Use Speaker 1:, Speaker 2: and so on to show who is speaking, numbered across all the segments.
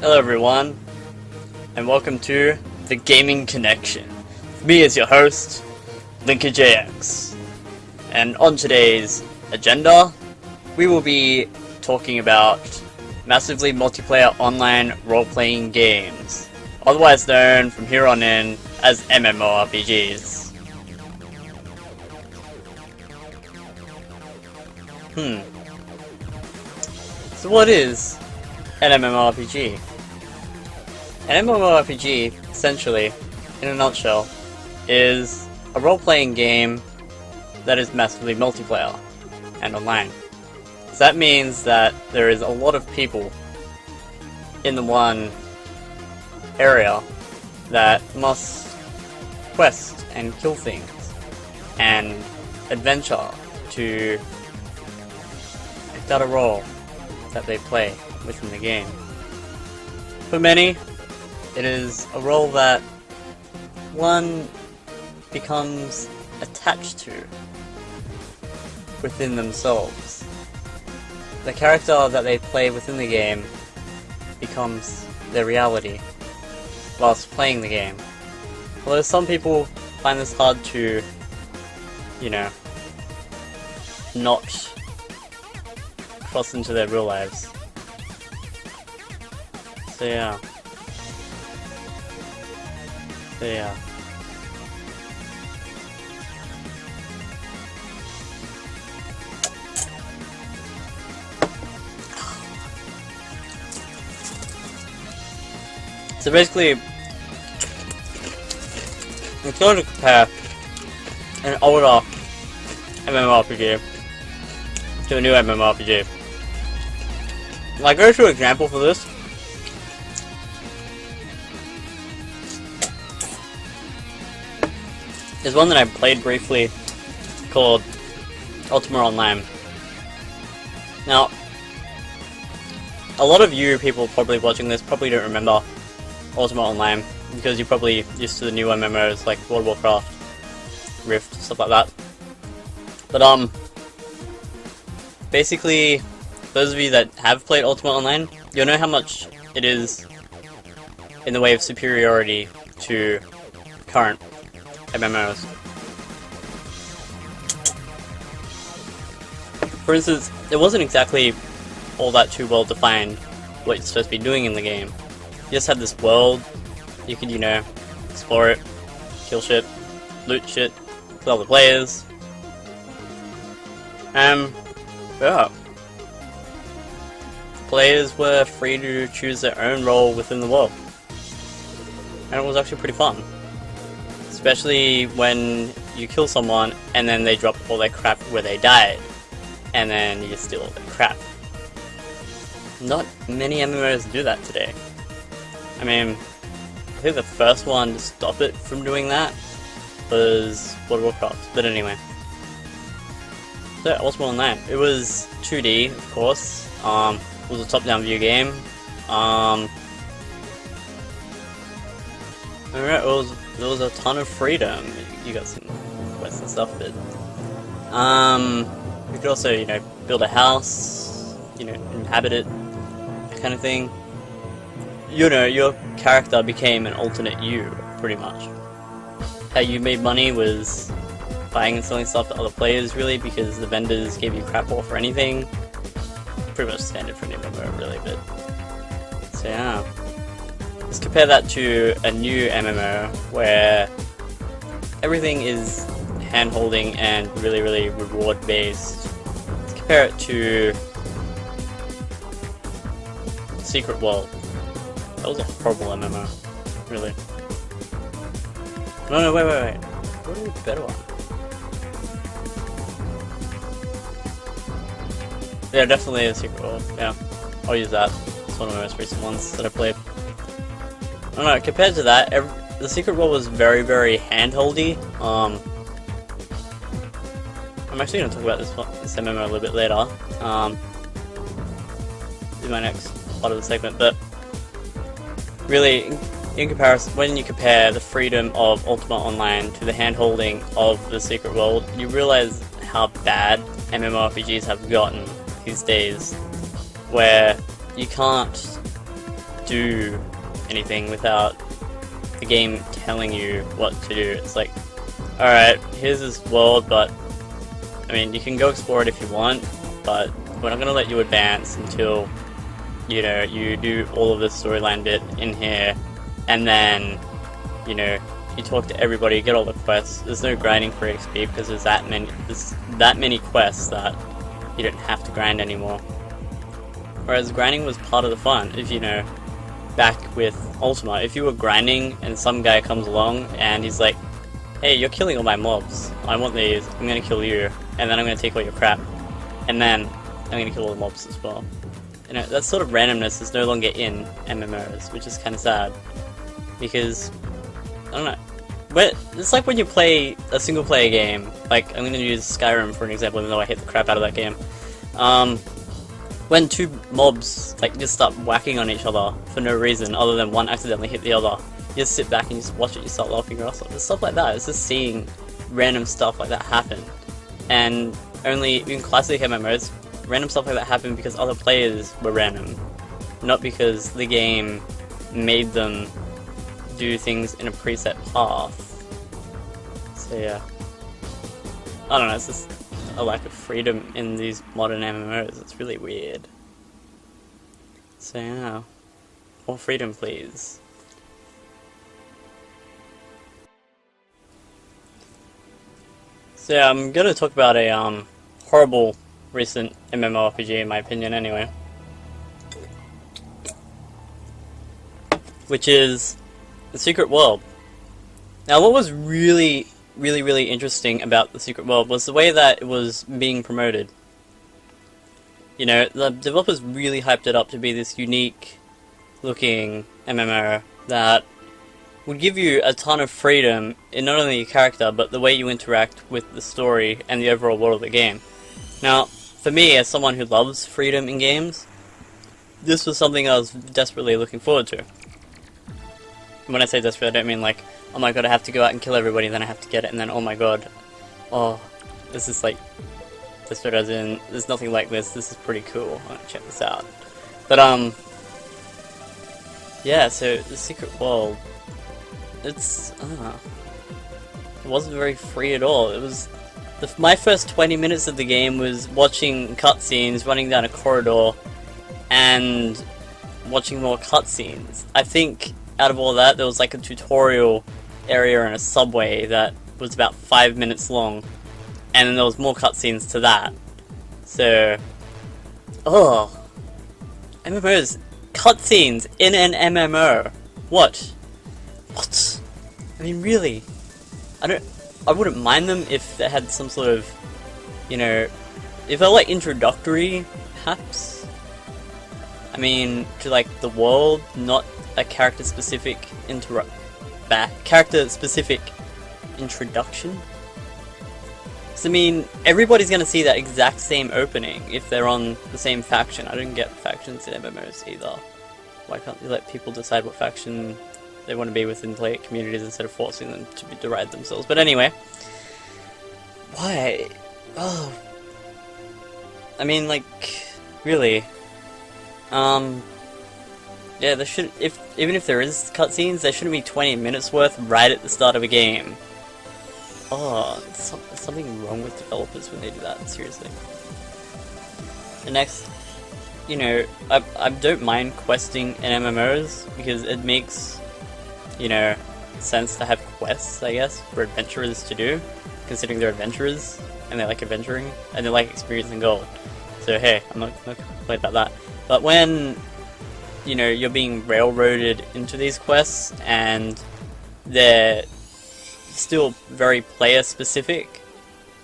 Speaker 1: Hello everyone, and welcome to The Gaming Connection. Me as your host, LinkageAX. And on today's agenda, we will be talking about massively multiplayer online role-playing games, otherwise known from here on in as MMORPGs. So what is an MMORPG? An MMORPG, essentially, in a nutshell, is a role-playing game that is massively multiplayer and online. So that means that there is a lot of people in the one area that must quest and kill things and adventure to act out a role that they play within the game. For many, it is a role that one becomes attached to within themselves. The character that they play within the game becomes their reality whilst playing the game. Although some people find this hard to, not cross into their real lives. So yeah. So basically, I'm going to compare an older MMORPG to a new MMORPG. I'll go to an example for this. There's one that I played briefly called Ultimix Online. Now, a lot of you people probably watching this probably don't remember Ultimix Online because you're probably used to the new MMOs like World of Warcraft, Rift, stuff like that. But basically, those of you that have played Ultimix Online, you'll know how much it is in the way of superiority to current MMOs. For instance, it wasn't exactly all that too well defined what you're supposed to be doing in the game. You just had this world, you could, explore it, kill shit, loot shit, kill other players. Yeah. Players were free to choose their own role within the world. And it was actually pretty fun. Especially when you kill someone and then they drop all their crap where they died. And then you steal all their crap. Not many MMOs do that today. I mean, I think the first one to stop it from doing that was World of Warcraft. But anyway. So, Ultimix Online. It was 2D, of course. It was a top-down view game. Alright, there was a ton of freedom. You got some quests and stuff, but you could also, build a house, inhabit it, that kind of thing. Your character became an alternate you, pretty much. How you made money was buying and selling stuff to other players, really, because the vendors gave you crap off for anything. Pretty much standard for an MMO, really, but so yeah. Let's compare that to a new MMO where everything is hand-holding and really, really reward-based. Let's compare it to Secret World. That was a horrible MMO, really. No, wait. What are a better one? Yeah, definitely a Secret World, yeah. I'll use that. It's one of the most recent ones that I played. I don't know, compared to that, the Secret World was very, very hand-holdy. I'm actually going to talk about this MMO a little bit later. In my next part of the segment, but really, in comparison, when you compare the freedom of Ultimix Online to the hand-holding of the Secret World, you realize how bad MMORPGs have gotten these days, where you can't do anything without the game telling you what to do. It's like, alright, here's this world, but I mean, you can go explore it if you want, but we're not gonna let you advance until, you know, you do all of this storyline bit in here, and then, you know, you talk to everybody, you get all the quests. There's no grinding for XP because there's that many quests that you don't have to grind anymore. Whereas grinding was part of the fun. If you know, back with Ultima, if you were grinding and some guy comes along and he's like, hey, you're killing all my mobs, I want these, I'm gonna kill you, and then I'm gonna take all your crap, and then I'm gonna kill all the mobs as well. You know, that sort of randomness is no longer in MMOs, which is kind of sad. Because, I don't know, but it's like when you play a single player game, like, I'm gonna use Skyrim for an example, even though I hate the crap out of that game. When two mobs, like, just start whacking on each other for no reason, other than one accidentally hit the other, you just sit back and you just watch it, you start laughing your ass off. It's stuff like that, it's just seeing random stuff like that happen. And only in classic MMOs, random stuff like that happened because other players were random, not because the game made them do things in a preset path. So yeah, I don't know, it's just a lack of freedom in these modern MMOs. It's really weird. So yeah, more freedom please. So yeah, I'm gonna talk about a horrible recent MMORPG in my opinion anyway, which is The Secret World. Now what was really interesting about The Secret World was the way that it was being promoted. You know, the developers really hyped it up to be this unique looking MMO that would give you a ton of freedom in not only your character, but the way you interact with the story and the overall world of the game. Now, for me, as someone who loves freedom in games, this was something I was desperately looking forward to. When I say desperate, I don't mean like, oh my god, I have to go out and kill everybody, then I have to get it, and then oh my god, oh, this is like, desperate as in, there's nothing like this is pretty cool, I want to check this out. But, yeah, so, The Secret World, it's, it wasn't very free at all. It was, my first 20 minutes of the game was watching cutscenes, running down a corridor, and watching more cutscenes. I think out of all that, there was like a tutorial area in a subway that was about 5 minutes long, and then there was more cutscenes to that. So, MMOs, cutscenes in an MMO. What? I mean, really? I wouldn't mind them if they had some sort of, you know, if they're like introductory, perhaps. I mean, to like the world, not a character-specific character-specific introduction. So I mean, everybody's gonna see that exact same opening if they're on the same faction. I don't get factions in MMOs either. Why can't you let people decide what faction they want to be within player communities instead of forcing them to deride themselves? But anyway, why? Oh, I mean, like, really? Yeah, there should, even if there is cutscenes, there shouldn't be 20 minutes worth right at the start of a game. Oh, there's something wrong with developers when they do that, seriously. And next, you know, I don't mind questing in MMOs, because it makes, you know, sense to have quests, I guess, for adventurers to do, considering they're adventurers, and they like adventuring, and they like experiencing gold. So hey, I'm not gonna complain about that. But when, you know, you're being railroaded into these quests, and they're still very player-specific,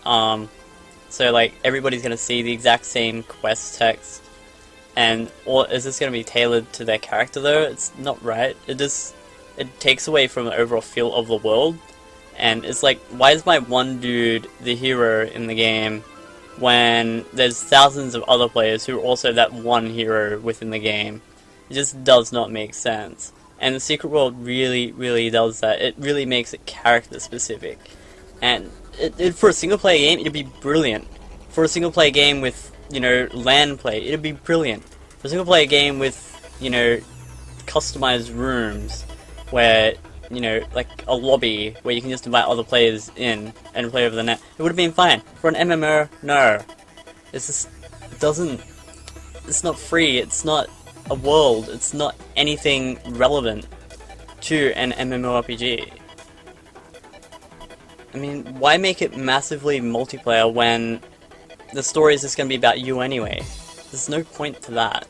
Speaker 1: so like, everybody's gonna see the exact same quest text, and, or is this gonna be tailored to their character though? It's not right. It takes away from the overall feel of the world, and it's like, why is my one dude the hero in the game when there's thousands of other players who are also that one hero within the game? It just does not make sense. And the Secret World really does that. It really makes it character specific. And for a single player game, it'd be brilliant. For a single player game with, you know, LAN play, it'd be brilliant. For a single player game with, you know, customized rooms where, you know, like a lobby where you can just invite other players in and play over the net, it would have been fine. For an MMO, no. It's just, it doesn't, it's not free, it's not a world, it's not anything relevant to an MMORPG. I mean, why make it massively multiplayer when the story is just going to be about you anyway? There's no point to that.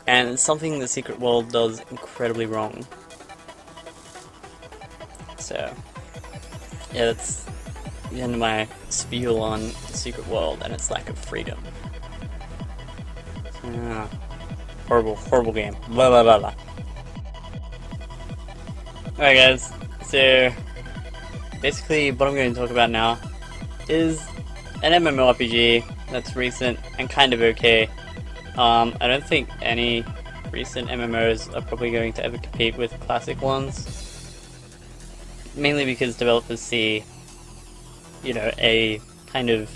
Speaker 1: And it's something the Secret World does incredibly wrong. So, yeah, that's the end of my spiel on the Secret World and its lack of freedom. Horrible, horrible game. Blah blah blah blah. Alright guys, so basically what I'm going to talk about now is an MMORPG that's recent and kind of okay. I don't think any recent MMOs are probably going to ever compete with classic ones. Mainly because developers see, you know, a kind of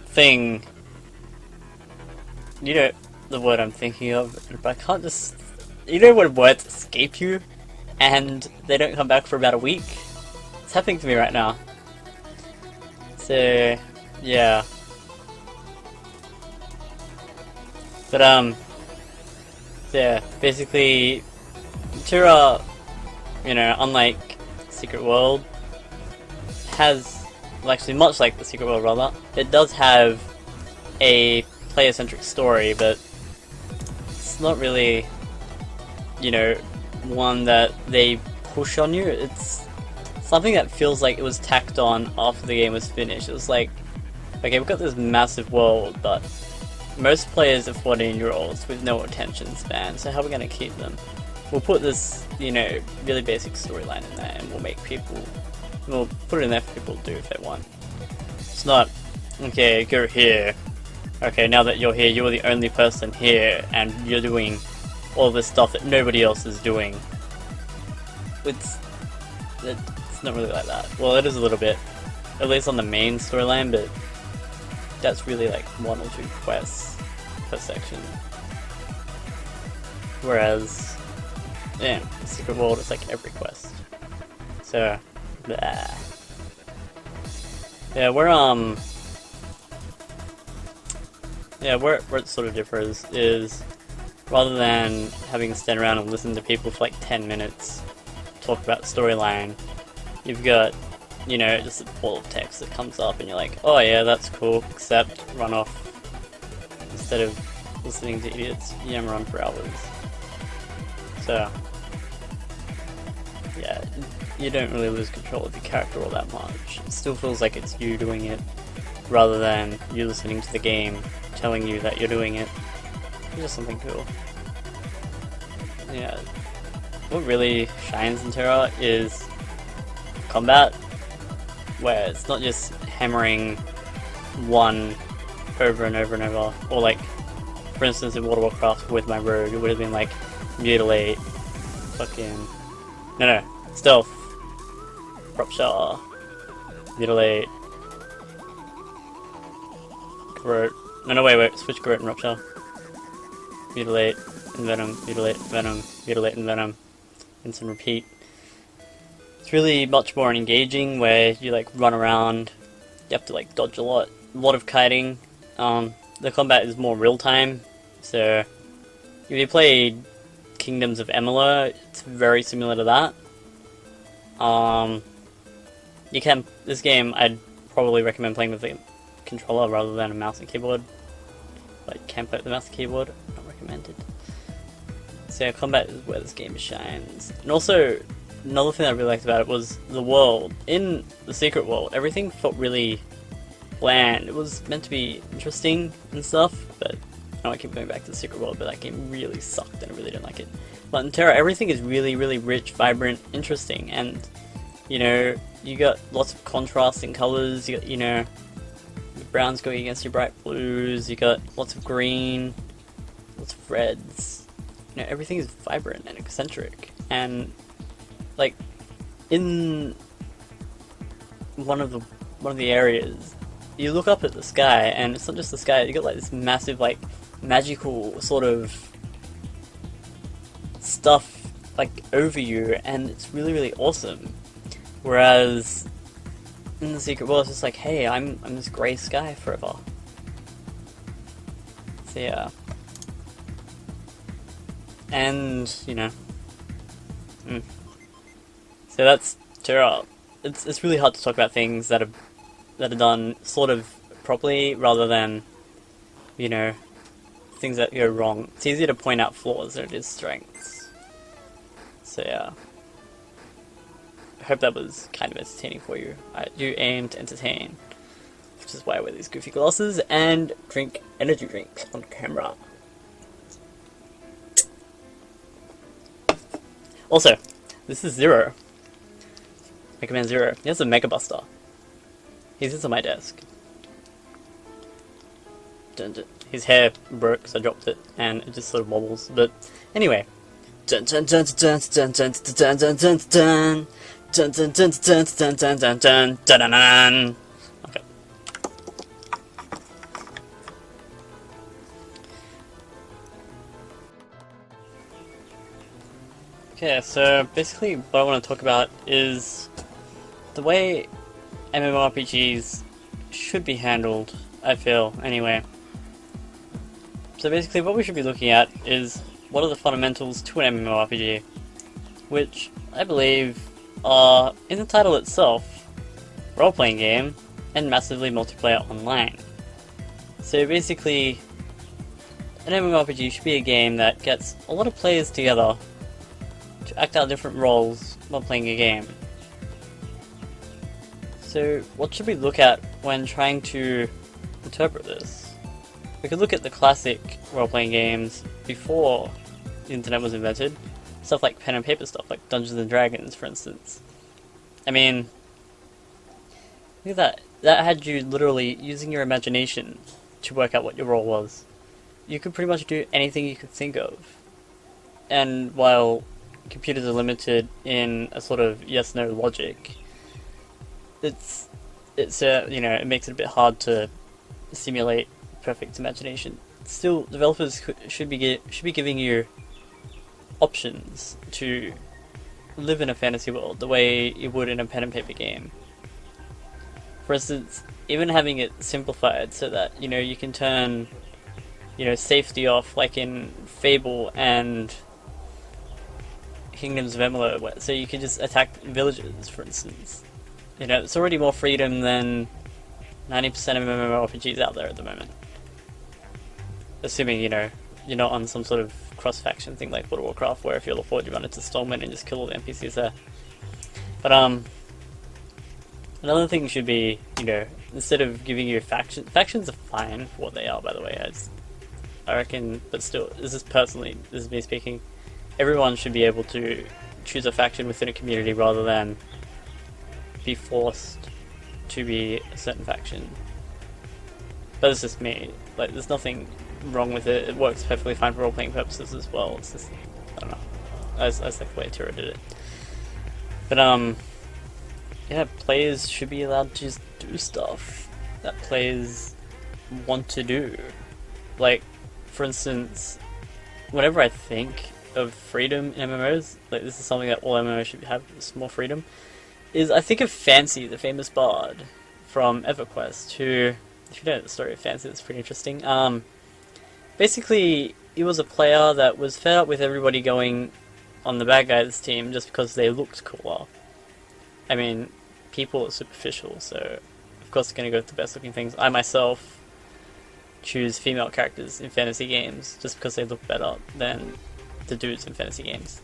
Speaker 1: thing, you know the word I'm thinking of, but I can't just, you know when words escape you and they don't come back for about a week? It's happening to me right now. So, yeah. But, yeah, basically, Tura, you know, unlike Secret World, has, well, actually much like the Secret World rather, it does have a player-centric story, but it's not really, you know, one that they push on you. It's something that feels like it was tacked on after the game was finished. It was like, okay, we've got this massive world, but most players are 14-year-olds with no attention span, so how are we going to keep them? We'll put this, you know, really basic storyline in there, and we'll put it in there for people to do if they want. It's not, okay, go here. Okay, now that you're here, you're the only person here, and you're doing all this stuff that nobody else is doing. It's not really like that. Well, it is a little bit, at least on the main storyline, but that's really like 1 or 2 quests per section. Whereas, yeah, Secret World is like every quest. So, blah. Yeah, where it sort of differs is, rather than having to stand around and listen to people for like 10 minutes talk about the storyline, you've got, you know, just a ball of text that comes up and you're like, oh yeah, that's cool, accept, run off. Instead of listening to idiots yammer on for hours. So, yeah, you don't really lose control of your character all that much. It still feels like it's you doing it, rather than you listening to the game telling you that you're doing it. It's just something cool. Yeah, what really shines in Terra is combat, where it's not just hammering one over and over and over, or like, for instance in World of Warcraft with my rogue, it would have been like, mutilate, fucking, no, stealth, rupture, mutilate, garrote, no, wait, switch garrote and rupture, mutilate, envenom, mutilate, venom, mutilate, envenom, rinse and repeat. It's really much more engaging, where you like run around, you have to like dodge a lot of kiting. The combat is more real time, so if you play Kingdoms of Amalur, it's very similar to that. This game I'd probably recommend playing with a controller rather than a mouse and keyboard. Like, can't play with the mouse and keyboard, not recommended. So combat is where this game shines. And also, another thing I really liked about it was the world. In the Secret World, everything felt really bland. It was meant to be interesting and stuff, but I know I keep going back to the Secret World, but that game really sucked and I really didn't like it. But in Terra, everything is really, really rich, vibrant, interesting, and, you know, you got lots of contrasting colours, you got, you know, the browns going against your bright blues, you got lots of green, lots of reds, you know, everything is vibrant and eccentric, and, like, in one of the one of the areas, you look up at the sky, and it's not just the sky, you got like this massive, like, magical sort of stuff, like, over you, and it's really, really awesome. Whereas, in the secret world, it's just like, hey, I'm this grey sky forever. So yeah. And, you know. So that's Terra. It's really hard to talk about things that are done sort of properly, rather than, you know, things that go wrong. It's easier to point out flaws than it is strengths. So yeah. I hope that was kind of entertaining for you. I do aim to entertain, which is why I wear these goofy glasses and drink energy drinks on camera. Also, this is Zero. Megaman Zero. He has a Mega Buster. He sits on my desk. His hair broke, so I dropped it, and it just sort of wobbles. But anyway. Dun dun dun dun dun dun dun dun dun dun. Dun dun dun dun dun dun dun dun dun dun. Okay. Okay, so basically what I want to talk about is the way MMORPGs should be handled, I feel, anyway. So basically what we should be looking at is what are the fundamentals to an MMORPG, which I believe are, in the title itself, role-playing game and massively multiplayer online. So basically, an MMORPG should be a game that gets a lot of players together to act out different roles while playing a game. So what should we look at when trying to interpret this? We could look at the classic role-playing games before the internet was invented. Stuff like pen and paper stuff, like Dungeons and Dragons, for instance. I mean, look at that. That had you literally using your imagination to work out what your role was. You could pretty much do anything you could think of. And while computers are limited in a sort of yes/no logic, it's you know, it makes it a bit hard to simulate perfect imagination. Still, developers should be giving you options to live in a fantasy world the way you would in a pen and paper game. For instance, even having it simplified so that, you know, you can turn, you know, safety off, like in Fable and Kingdoms of Amalur, so you can just attack villages, for instance. You know, it's already more freedom than 90% of MMORPGs out there at the moment. Assuming, you know, you're not on some sort of cross-faction thing like World of Warcraft, where if you're LaForge, you run into Stallman and just kill all the NPCs there. But, another thing should be, you know, instead of giving you factions are fine for what they are, by the way, I reckon, but still, this is me speaking, everyone should be able to choose a faction within a community rather than be forced to be a certain faction. But it's just me, like, there's nothing wrong with it, it works perfectly fine for role-playing purposes as well, it's just, I don't know, I like the way Tira did it. But, yeah, players should be allowed to just do stuff that players want to do. Like, for instance, whenever I think of freedom in MMOs, like this is something that all MMOs should have, is more freedom, is I think of Fancy, the famous bard from EverQuest, who, if you don't know the story of Fancy, it's pretty interesting. Basically, he was a player that was fed up with everybody going on the bad guys team just because they looked cooler. I mean, people are superficial, so of course they're going to go with the best looking things. I myself choose female characters in fantasy games just because they look better than the dudes in fantasy games.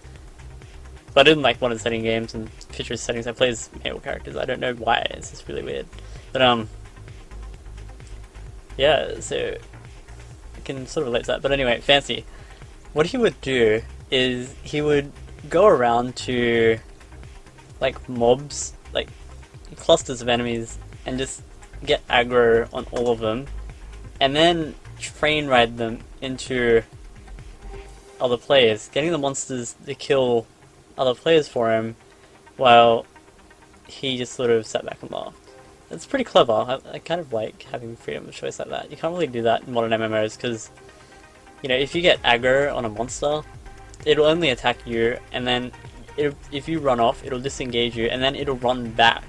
Speaker 1: But in like modern setting games and futurist settings, I play as male characters. I don't know why, it's just really weird. But yeah, so I can sort of relate to that. But anyway, Fancy, what he would do is he would go around to like mobs, like clusters of enemies, and just get aggro on all of them, and then train ride them into other players, getting the monsters to kill other players for him, while he just sort of sat back and laughed. It's pretty clever. I kind of like having freedom of choice like that. You can't really do that in modern MMOs because, you know, if you get aggro on a monster, it'll only attack you, and then if you run off, it'll disengage you, and then it'll run back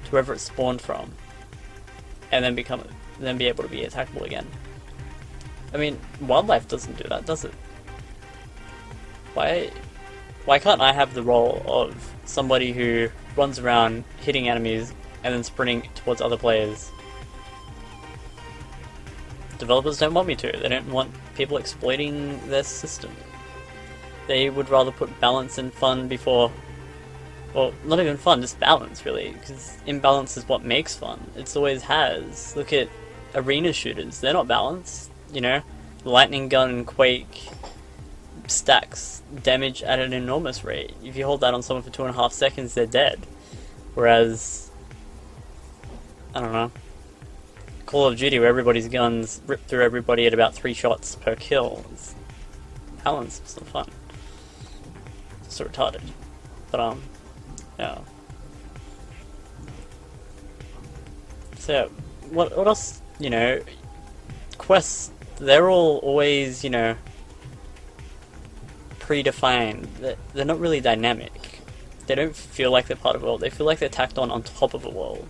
Speaker 1: to wherever it spawned from, and then be able to be attackable again. I mean, wildlife doesn't do that, does it? Why can't I have the role of somebody who runs around hitting enemies and then sprinting towards other players? Developers don't want me to. They don't want people exploiting their system. They would rather put balance and fun before... Well, not even fun, just balance, really. Because imbalance is what makes fun. It's always has. Look at arena shooters. They're not balanced, you know? Lightning gun and Quake stacks damage at an enormous rate. If you hold that on someone for 2.5 seconds, they're dead. Whereas... I don't know. Call of Duty, where everybody's guns rip through everybody at about 3 shots per kill. It's balanced, it's not fun. It's so retarded. But, yeah. So, what else, you know, quests, they're all always, you know, predefined. They're not really dynamic. They don't feel like they're part of a world, they feel like they're tacked on top of a world.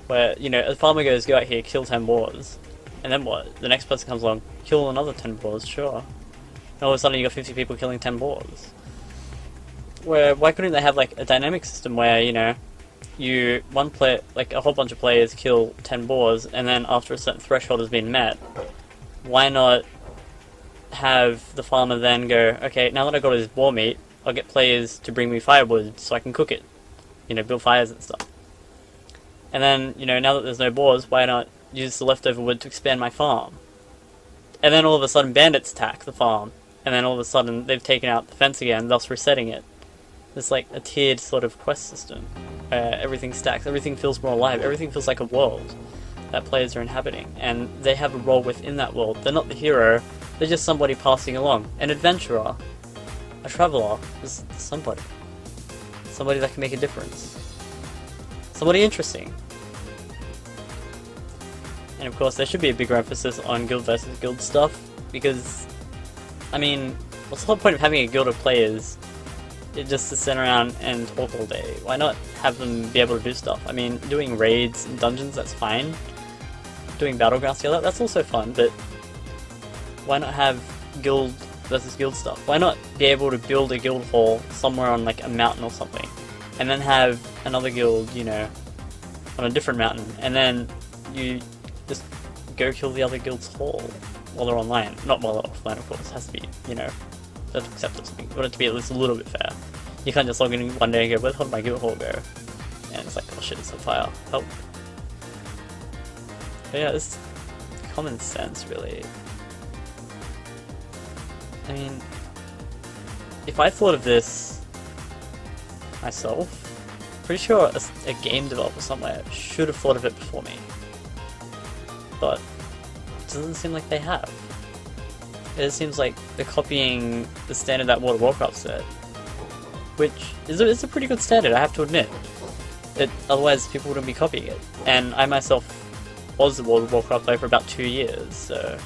Speaker 1: Where, you know, a farmer goes, go out here, kill 10 boars, and then what? The next person comes along, kill another 10 boars, sure. And all of a sudden you got 50 people killing 10 boars. Why couldn't they have like a dynamic system where, you know, one player, like a whole bunch of players kill 10 boars, and then after a certain threshold has been met, why not have the farmer then go, okay, now that I got this boar meat, I'll get players to bring me firewood so I can cook it, you know, build fires and stuff. And then, you know, now that there's no boars, why not use the leftover wood to expand my farm? And then all of a sudden bandits attack the farm, and then all of a sudden they've taken out the fence again, thus resetting it. There's like a tiered sort of quest system, where everything stacks, everything feels more alive, everything feels like a world that players are inhabiting, and they have a role within that world. They're not the hero, they're just somebody passing along. An adventurer, a traveler, is somebody. Somebody that can make a difference. Somebody interesting. And of course there should be a bigger emphasis on guild versus guild stuff, because, I mean, what's the whole point of having a guild of players? It's just to sit around and talk all day. Why not have them be able to do stuff? I mean, doing raids and dungeons, that's fine. Doing battlegrounds together, that's also fun, but why not have guild versus guild stuff? Why not be able to build a guild hall somewhere on like a mountain or something, and then have another guild, you know, on a different mountain, and then you just go kill the other guild's hall while they're online. Not while they're offline, of course. It has to be, you know, that's acceptable. You want it to be at least a little bit fair. You can't just log in one day and go, where the hell did my guild hall go? And it's like, oh shit, it's on fire. Help. But yeah, it's common sense, really. I mean, if I thought of this myself, pretty sure a game developer somewhere should have thought of it before me. But it doesn't seem like they have. It seems like they're copying the standard that World of Warcraft set, which is a pretty good standard, I have to admit. Otherwise people wouldn't be copying it. And I myself was a World of Warcraft player for about 2 years, so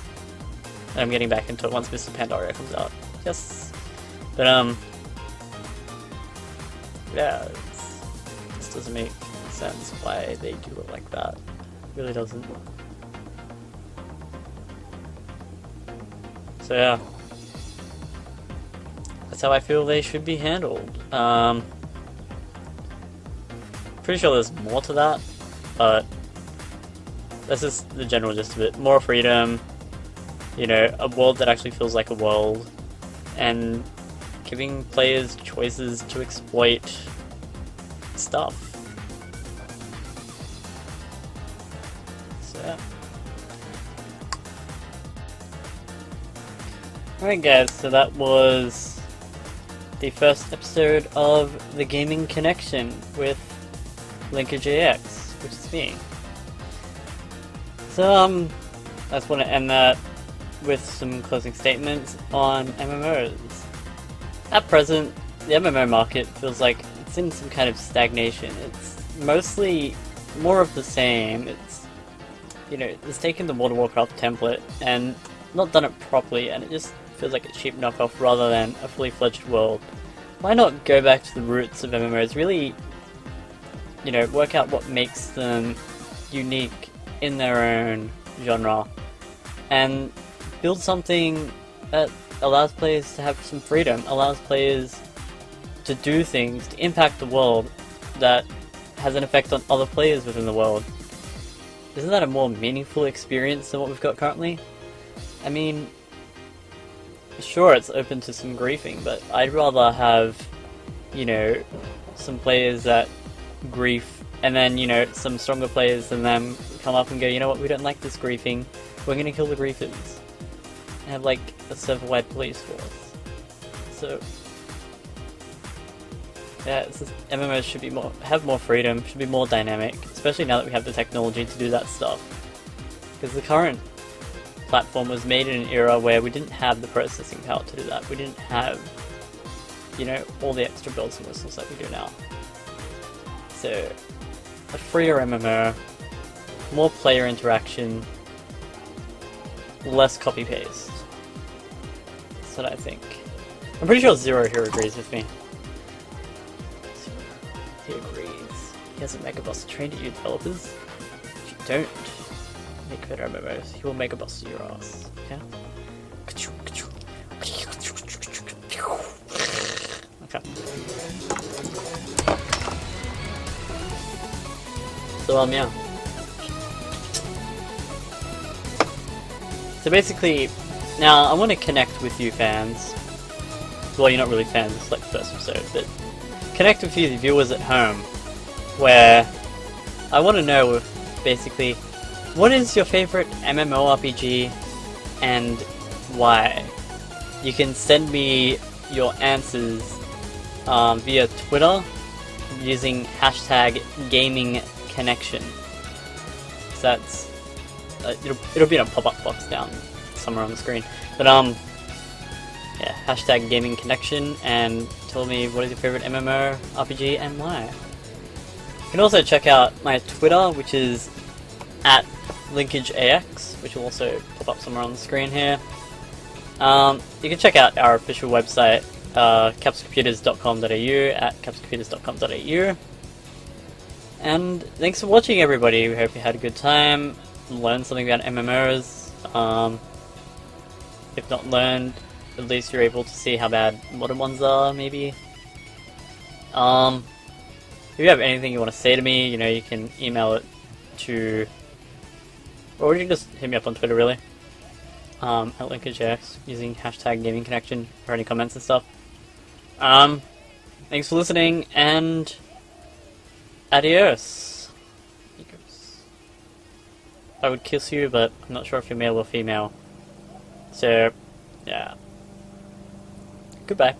Speaker 1: I'm getting back into it once Mr. Pandaria comes out. Yes. But yeah, it just doesn't make sense why they do it like that. It really doesn't. So yeah, that's how I feel they should be handled. Pretty sure there's more to that, but that's just the general gist of it. More freedom, you know, a world that actually feels like a world, and giving players choices to exploit stuff. So yeah. Alright guys, so that was the first episode of The Gaming Connection with LinkageAX, which is me. So I just want to end that with some closing statements on MMOs. At present, the MMO market feels like it's in some kind of stagnation. It's mostly more of the same. It's, you know, it's taken the World of Warcraft template and not done it properly, and it just feels like a cheap knockoff rather than a fully fledged world. Why not go back to the roots of MMOs? Really, you know, work out what makes them unique in their own genre, and build something that allows players to have some freedom, allows players to do things, to impact the world, that has an effect on other players within the world. Isn't that a more meaningful experience than what we've got currently? I mean, sure, it's open to some griefing, but I'd rather have, you know, some players that grief, and then, you know, some stronger players than them come up and go, you know what, we don't like this griefing, we're gonna kill the griefers. And have, like, a server-wide police force. So, yeah, it's just, MMOs should be have more freedom, should be more dynamic, especially now that we have the technology to do that stuff. Because the current platform was made in an era where we didn't have the processing power to do that. We didn't have, you know, all the extra bells and whistles that we do now. So, a freer MMO, more player interaction, less copy-paste. That's what I think. I'm pretty sure Zero here agrees with me. He agrees. He has a mega boss trained at you developers. If you don't make better MMOs, he will mega boss your ass. Yeah? Okay. So yeah. So basically, now I want to connect with you fans. Well, you're not really fans, it's like the first episode, but connect with you, the viewers at home, where I want to know, basically, what is your favorite MMORPG and why? You can send me your answers via Twitter using hashtag #GamingConnection. So that's it'll be in a pop-up box down somewhere on the screen. But yeah, hashtag #GamingConnection, and tell me what is your favorite MMORPG and why. You can also check out my Twitter, which is at LinkageAX, which will also pop up somewhere on the screen here. You can check out our official website, capscomputers.com.au, at capscomputers.com.au. And thanks for watching, everybody. We hope you had a good time, learned something about MMOs. If not learned, at least you're able to see how bad modern ones are, maybe. If you have anything you want to say to me, you know, you can email it to, or you can just hit me up on Twitter, really. At LinkageAX, using hashtag #GamingConnection for any comments and stuff. Thanks for listening, and adios. I would kiss you, but I'm not sure if you're male or female. So, yeah. Goodbye.